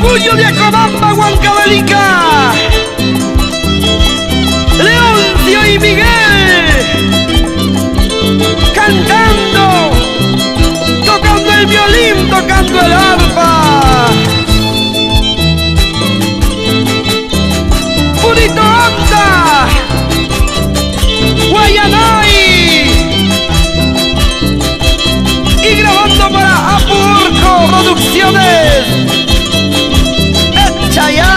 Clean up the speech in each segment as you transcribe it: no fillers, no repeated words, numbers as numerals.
orgullo de Acobamba, Huancavelica, Leoncio y Miguel, cantando, tocando el violín, tocando el arpa. Purito Anda, Guayanay, y grabando para Apurco Producciones, Chayá.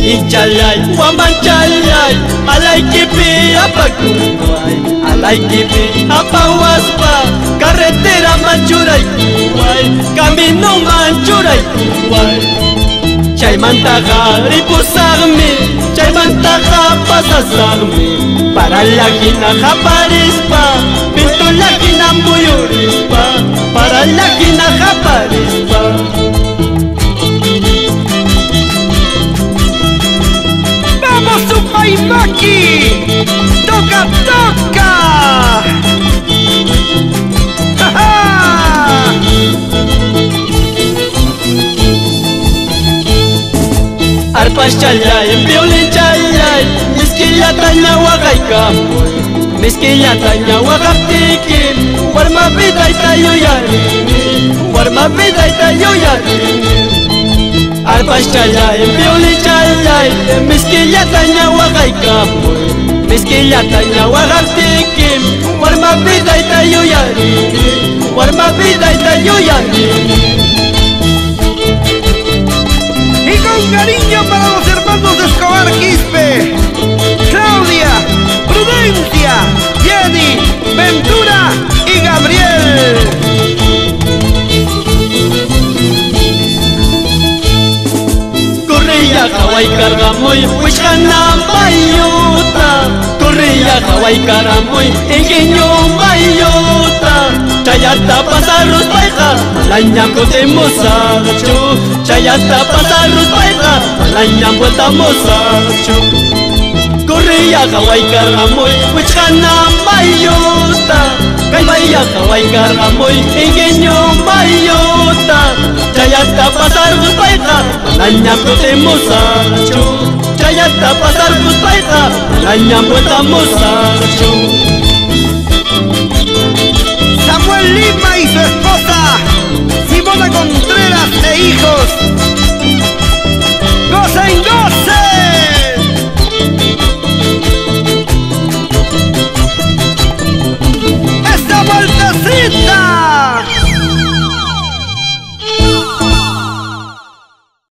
Inchalay, Huamanchalay, Alaykipi, Apacuay, Alaykipi, Apahuaspa, carretera Manchuray, camino Manchuray, Chaymantaja, Ripusagmi, Chaymantaja, Pasasagmi, para la Gina Japarispa, Pinto la Gina Muyurispa, para la Gina Japarispa. Supaimaki, toca, toca. ¡Ja, ja! Arpas chalay, violín chalay, miskillata ñawaqaykamuy, miskillata ñawaqaptiki, warma vidayta yuyarini, warma vidayta yuyarini. Arpas chalay, violín chalay, miskillata ñawaqaykamuy, miskillata ñawaqaptiki, warma vidayta yuyarini, warma vidayta yuyarini. Y con cariño para los hermanos de Escobar Quispe, Claudia, Prudencia, Jenny, Ventura y Gabriel. Correia Hawaii cargamoy, Wishana Mayota, Correia Hawaii caramoy, Ingenio Mayota, Chayata pasarros paija, Malañam mosacho, Chayata pasarros paija, Malañam mosacho. Correia Hawaii cargamoy, Wishana Mayota, Caimaya Hawaii cargamoy, Ingenio Mayota, Chayata pasarros paija, Malañam mosacho, Chayata pasarros paija, Malañam mosacho. Samuel Lima y su esposa Simona Contreras e hijos. ¡Gocen, gocen!